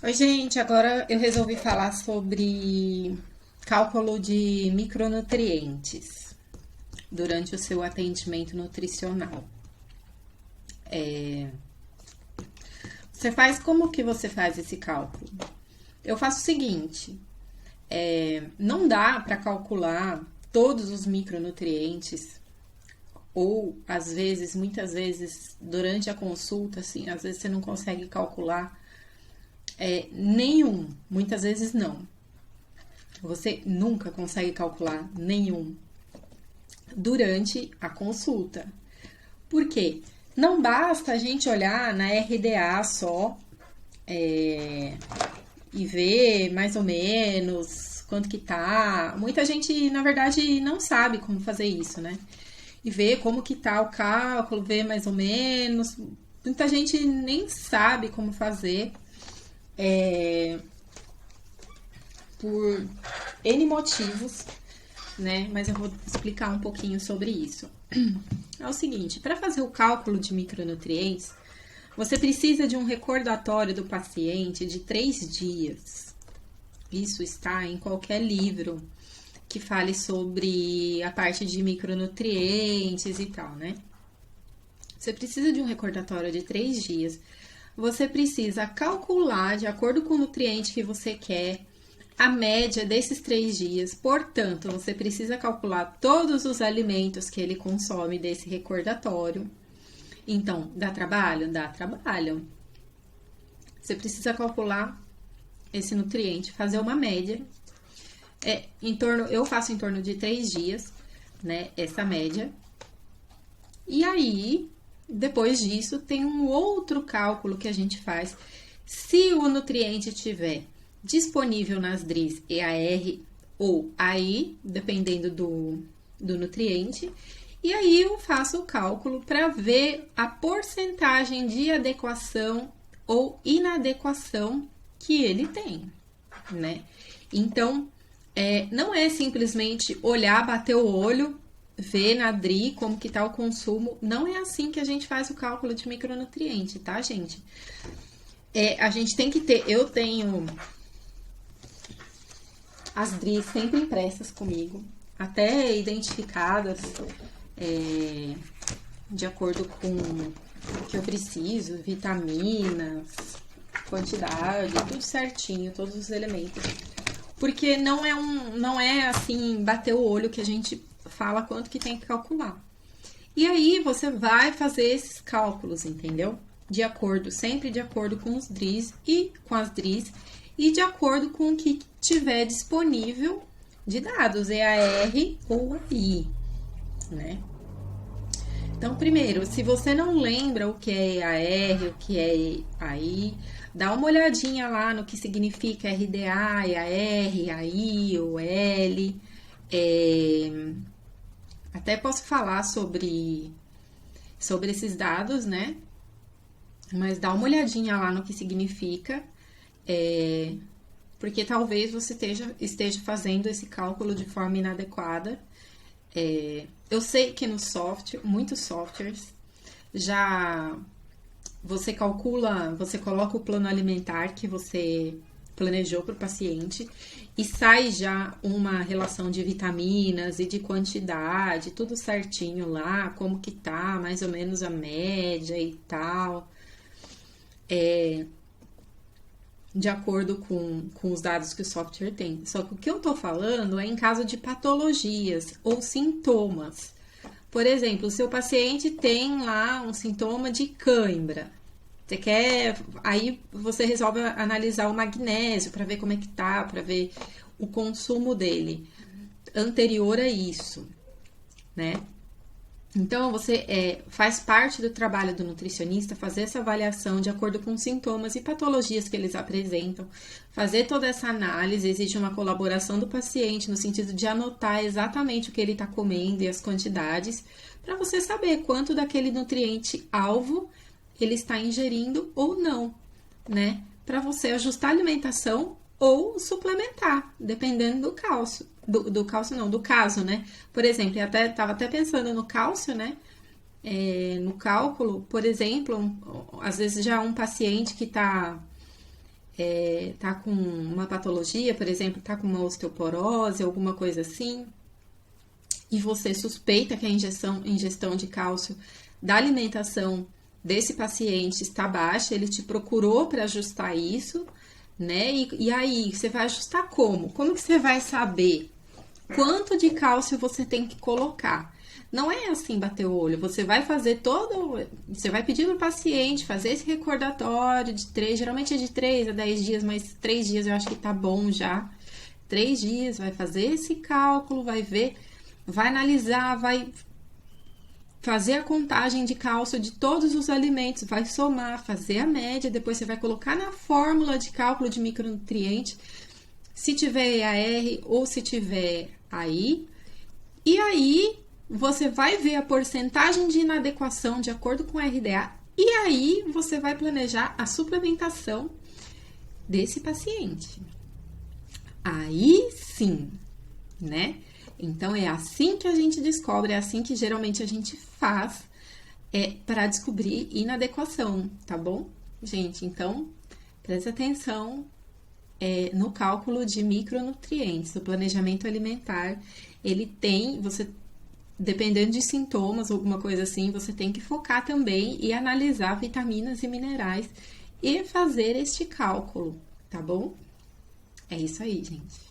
Oi, gente, agora eu resolvi falar sobre cálculo de micronutrientes durante o seu atendimento nutricional. Você faz como que você faz esse cálculo? Eu faço o seguinte: não dá para calcular todos os micronutrientes ou às vezes, muitas vezes, durante a consulta, assim, às vezes você não consegue calcular nenhum, muitas vezes não. Você nunca consegue calcular nenhum durante a consulta. Por quê? Não basta a gente olhar na RDA só é, e ver mais ou menos quanto que tá. Muita gente, na verdade, não sabe como fazer isso, né? E ver como que tá o cálculo, ver mais ou menos. Muita gente nem sabe como fazer por N motivos, né? Mas eu vou explicar um pouquinho sobre isso. É o seguinte, para fazer o cálculo de micronutrientes, você precisa de um recordatório do paciente de 3 dias. Isso está em qualquer livro que fale sobre a parte de micronutrientes e tal, né? Você precisa de um recordatório de 3 dias. Você precisa calcular, de acordo com o nutriente que você quer, a média desses 3 dias. Portanto, você precisa calcular todos os alimentos que ele consome desse recordatório. Então, dá trabalho? Dá trabalho. Você precisa calcular esse nutriente, fazer uma média. Eu faço em torno de 3 dias, né? Essa média. E aí, depois disso, tem um outro cálculo que a gente faz. Se o nutriente tiver disponível nas DRIs EAR ou AI, dependendo do nutriente. E aí eu faço o cálculo para ver a porcentagem de adequação ou inadequação que ele tem, né? Então, não é simplesmente olhar, bater o olho, ver na DRI como que tá o consumo. Não é assim que a gente faz o cálculo de micronutriente, tá, gente? A gente tem que ter. Eu tenho as DRIs sempre impressas comigo, até identificadas de acordo com o que eu preciso, vitaminas, quantidade, tudo certinho, todos os elementos. Porque não é assim, bater o olho que a gente fala quanto que tem que calcular. E aí você vai fazer esses cálculos, entendeu? Sempre de acordo com os DRIs e com as DRIs e de acordo com o que tiver disponível de dados, EAR ou AI, né? Então, primeiro, se você não lembra o que é EAR, o que é AI, dá uma olhadinha lá no que significa RDA, EAR, AI ou L. Até posso falar sobre esses dados, né? Mas dá uma olhadinha lá no que significa, porque talvez você esteja fazendo esse cálculo de forma inadequada. Eu sei que no software, muitos softwares, já você calcula, você coloca o plano alimentar que você planejou para o paciente e sai já uma relação de vitaminas e de quantidade, tudo certinho lá, como que tá, mais ou menos a média e tal, de acordo com os dados que o software tem. Só que o que eu tô falando é em caso de patologias ou sintomas. Por exemplo, o seu paciente tem lá um sintoma de cãibra. Você quer. Aí você resolve analisar o magnésio para ver como é que tá, para ver o consumo dele anterior a isso, né? Então, você faz parte do trabalho do nutricionista fazer essa avaliação de acordo com os sintomas e patologias que eles apresentam, fazer toda essa análise, exige uma colaboração do paciente no sentido de anotar exatamente o que ele está comendo e as quantidades, para você saber quanto daquele nutriente-alvo ele está ingerindo ou não, né? Para você ajustar a alimentação ou suplementar, dependendo do cálcio. Do cálcio não, do caso, né? Por exemplo, eu estava até pensando no cálcio, né? No cálculo, por exemplo, às vezes já um paciente que está tá com uma patologia, por exemplo, tá com uma osteoporose, alguma coisa assim, e você suspeita que a ingestão de cálcio da alimentação desse paciente está baixa, ele te procurou para ajustar isso, né? E aí, você vai ajustar como? Como que você vai saber quanto de cálcio você tem que colocar? Não é assim bater o olho, você vai fazer você vai pedir para o paciente fazer esse recordatório de 3, geralmente é de 3 a 10 dias, mas 3 dias eu acho que tá bom já. 3 dias, vai fazer esse cálculo, vai ver, vai analisar, vai fazer a contagem de cálcio de todos os alimentos, vai somar, fazer a média, depois você vai colocar na fórmula de cálculo de micronutriente, se tiver EAR ou se tiver AI, e aí você vai ver a porcentagem de inadequação de acordo com o RDA, e aí você vai planejar a suplementação desse paciente. Aí sim, né? Então é assim que a gente descobre, é assim que geralmente a gente faz para descobrir inadequação, tá bom? Gente, então preste atenção no cálculo de micronutrientes. O planejamento alimentar, ele tem, você, dependendo de sintomas, alguma coisa assim, você tem que focar também e analisar vitaminas e minerais e fazer este cálculo, tá bom? É isso aí, gente.